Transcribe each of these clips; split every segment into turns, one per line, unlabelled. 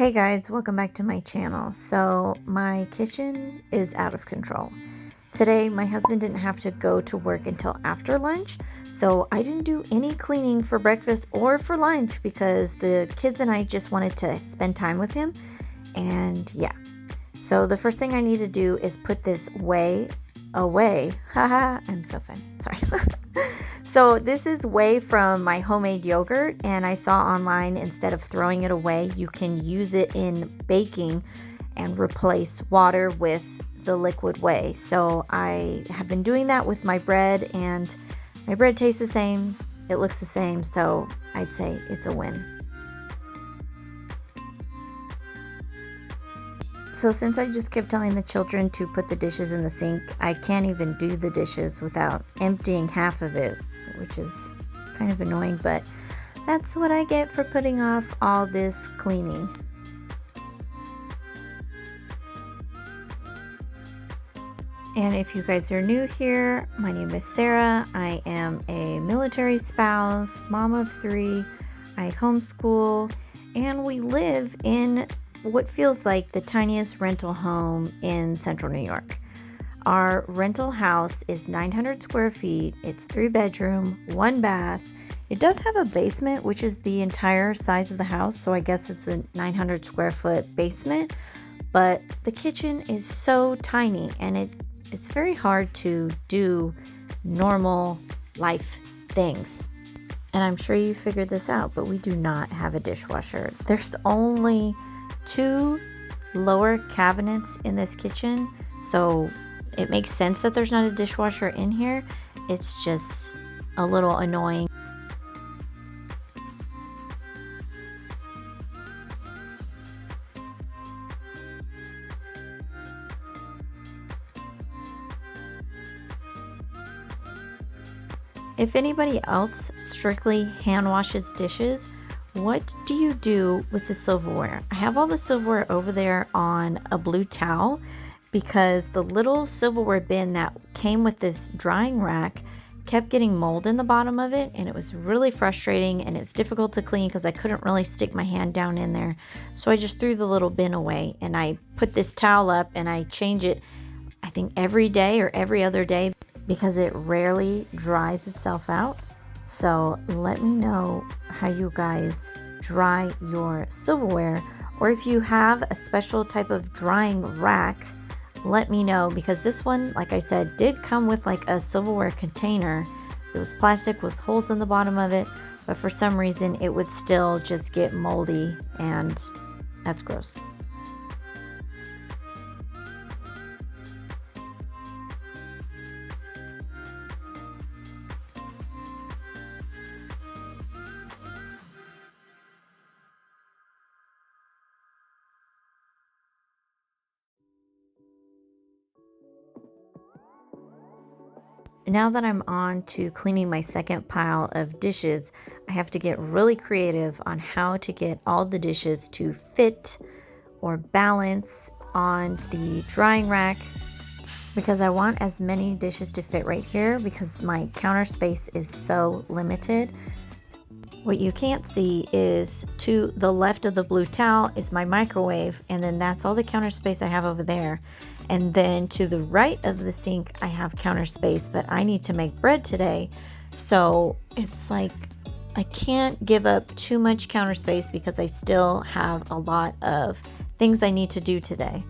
Hey guys, welcome back to my channel. So my kitchen is out of control. Today my husband didn't have to go to work until after lunch, so I didn't do any cleaning for breakfast or for lunch because the kids and I just wanted to spend time with him. And yeah, so the first thing I need to do is put this whey away. Haha, I'm so funny, sorry. So this is whey from my homemade yogurt, and I saw online instead of throwing it away, you can use it in baking and replace water with the liquid whey. So I have been doing that with my bread, and my bread tastes the same, it looks the same, so I'd say it's a win. So since I just kept telling the children to put the dishes in the sink, I can't even do the dishes without emptying half of it, which is kind of annoying, but that's what I get for putting off all this cleaning. And if you guys are new here, my name is Sarah. I am a military spouse, mom of 3. I homeschool, and we live in what feels like the tiniest rental home in central New York. Our rental house is 900 square feet. It's 3 bedroom, 1 bath. It does have a basement, which is the entire size of the house, so I guess it's a 900 square foot basement. But the kitchen is so tiny, and it's very hard to do normal life things. And I'm sure you figured this out, but we do not have a dishwasher. There's only 2 lower cabinets in this kitchen, so it makes sense that there's not a dishwasher in here. It's just a little annoying. If anybody else strictly hand washes dishes, what do you do with the silverware? I have all the silverware over there on a blue towel because the little silverware bin that came with this drying rack kept getting mold in the bottom of it, and it was really frustrating, and it's difficult to clean because I couldn't really stick my hand down in there. So I just threw the little bin away, and I put this towel up and I change it, I think every day or every other day, because it rarely dries itself out. So let me know how you guys dry your silverware, or if you have a special type of drying rack, let me know, because this one, like I said, did come with like a silverware container. It was plastic with holes in the bottom of it, but for some reason it would still just get moldy, and that's gross. Now that I'm on to cleaning my second pile of dishes, I have to get really creative on how to get all the dishes to fit or balance on the drying rack, because I want as many dishes to fit right here because my counter space is so limited. What you can't see is to the left of the blue towel is my microwave, and then that's all the counter space I have over there. And then to the right of the sink, I have counter space, but I need to make bread today. So it's like I can't give up too much counter space because I still have a lot of things I need to do today.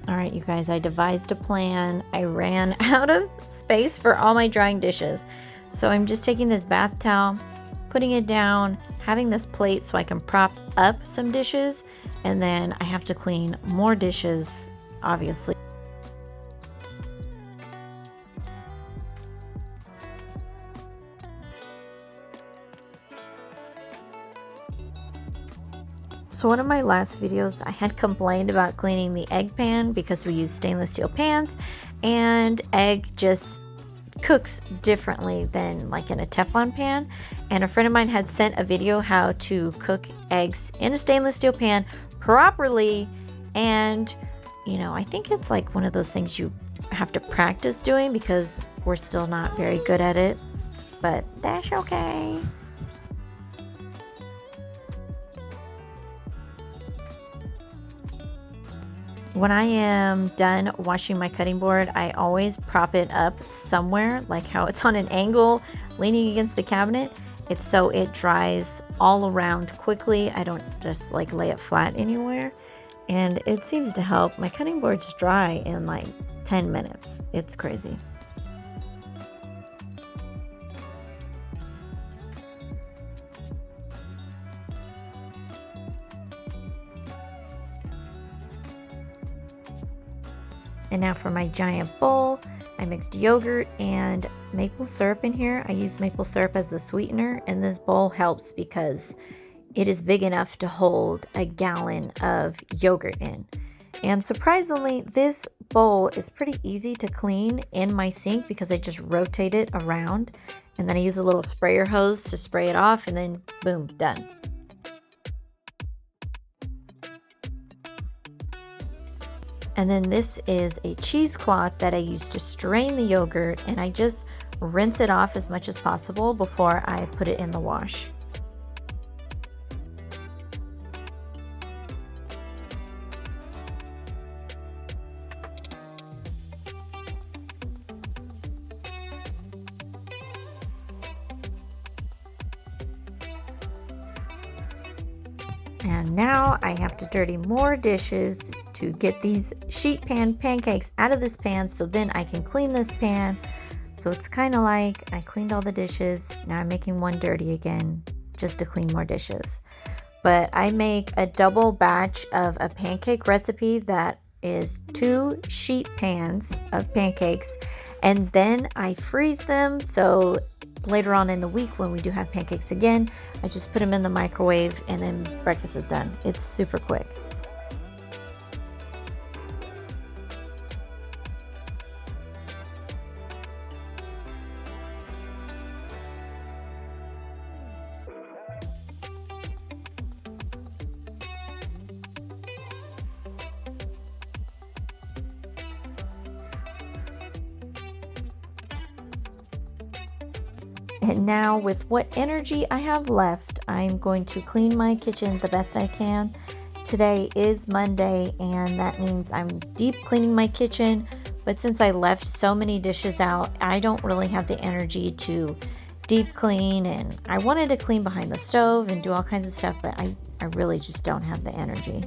All right, you guys, I devised a plan. I ran out of space for all my drying dishes. So I'm just taking this bath towel, putting it down, having this plate so I can prop up some dishes, and then I have to clean more dishes, obviously. So one of my last videos, I had complained about cleaning the egg pan because we use stainless steel pans, and egg just cooks differently than like in a Teflon pan. And a friend of mine had sent a video how to cook eggs in a stainless steel pan properly, and I think it's like one of those things you have to practice doing because we're still not very good at it, but that's okay. When I am done washing my cutting board, I always prop it up somewhere, like how it's on an angle leaning against the cabinet. It's so it dries all around quickly. I don't just like lay it flat anywhere. And it seems to help. My cutting boards dry in like 10 minutes. It's crazy. And now for my giant bowl, I mixed yogurt and maple syrup in here. I use maple syrup as the sweetener, and this bowl helps because it is big enough to hold a gallon of yogurt in. And surprisingly, this bowl is pretty easy to clean in my sink because I just rotate it around, and then I use a little sprayer hose to spray it off, and then boom, done. And then this is a cheesecloth that I use to strain the yogurt, and I just rinse it off as much as possible before I put it in the wash. And now I have to dirty more dishes to get these sheet pan pancakes out of this pan so then I can clean this pan. So it's kind of like I cleaned all the dishes. Now I'm making one dirty again just to clean more dishes. But I make a double batch of a pancake recipe that is 2 sheet pans of pancakes, and then I freeze them so later on in the week when we do have pancakes again, I just put them in the microwave and then breakfast is done. It's super quick. And now with what energy I have left, I'm going to clean my kitchen the best I can. Today is Monday, and that means I'm deep cleaning my kitchen. But since I left so many dishes out, I don't really have the energy to deep clean. And I wanted to clean behind the stove and do all kinds of stuff, but I really just don't have the energy.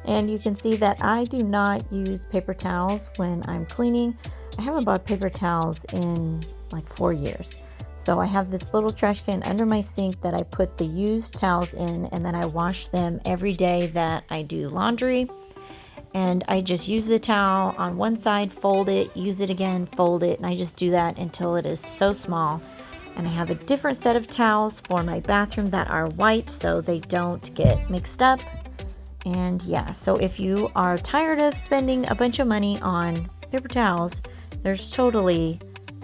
And you can see that I do not use paper towels when I'm cleaning. I haven't bought paper towels in like 4 years. So I have this little trash can under my sink that I put the used towels in, and then I wash them every day that I do laundry. And I just use the towel on one side, fold it, use it again, fold it, and I just do that until it is so small. And I have a different set of towels for my bathroom that are white so they don't get mixed up. And yeah, so if you are tired of spending a bunch of money on paper towels, there's totally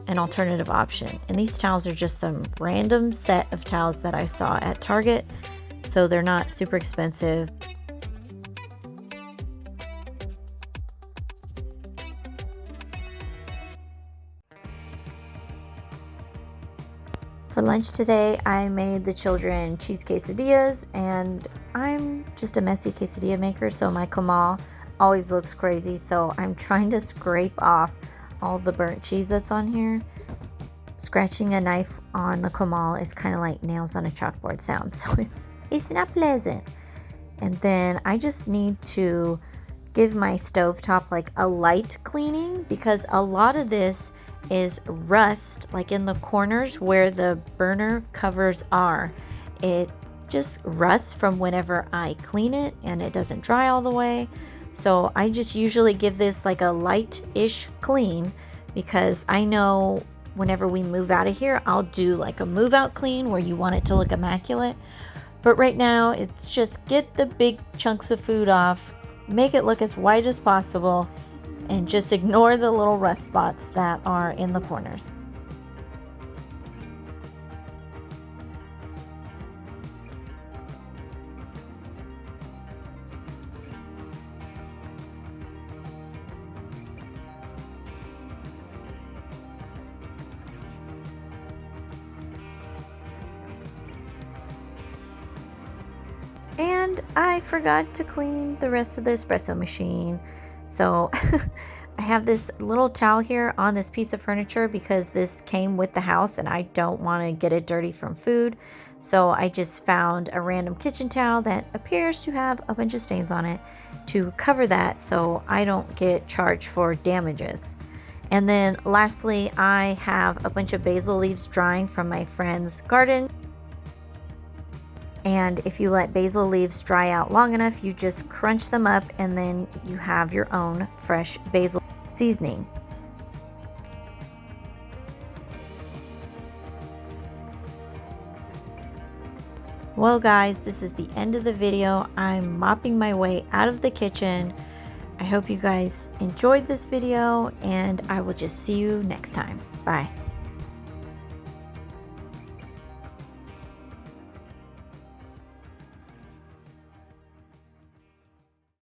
an alternative option. And these towels are just some random set of towels that I saw at Target, so they're not super expensive. For lunch today, I made the children cheese quesadillas, and I'm just a messy quesadilla maker, so my comal always looks crazy, so I'm trying to scrape off all the burnt cheese that's on here. Scratching a knife on the comal is kind of like nails on a chalkboard sound, so it's not pleasant. And then I just need to give my stovetop like a light cleaning, because a lot of this is rust, like in the corners where the burner covers are. It just rusts from whenever I clean it and it doesn't dry all the way. So I just usually give this like a light-ish clean, because I know whenever we move out of here, I'll do like a move out clean where you want it to look immaculate. But right now it's just get the big chunks of food off, make it look as white as possible, and just ignore the little rust spots that are in the corners. And I forgot to clean the rest of the espresso machine. So I have this little towel here on this piece of furniture because this came with the house and I don't want to get it dirty from food. So I just found a random kitchen towel that appears to have a bunch of stains on it to cover that so I don't get charged for damages. And then lastly, I have a bunch of basil leaves drying from my friend's garden. And if you let basil leaves dry out long enough, you just crunch them up and then you have your own fresh basil seasoning. Well guys, this is the end of the video. I'm mopping my way out of the kitchen. I hope you guys enjoyed this video and I will just see you next time. Bye.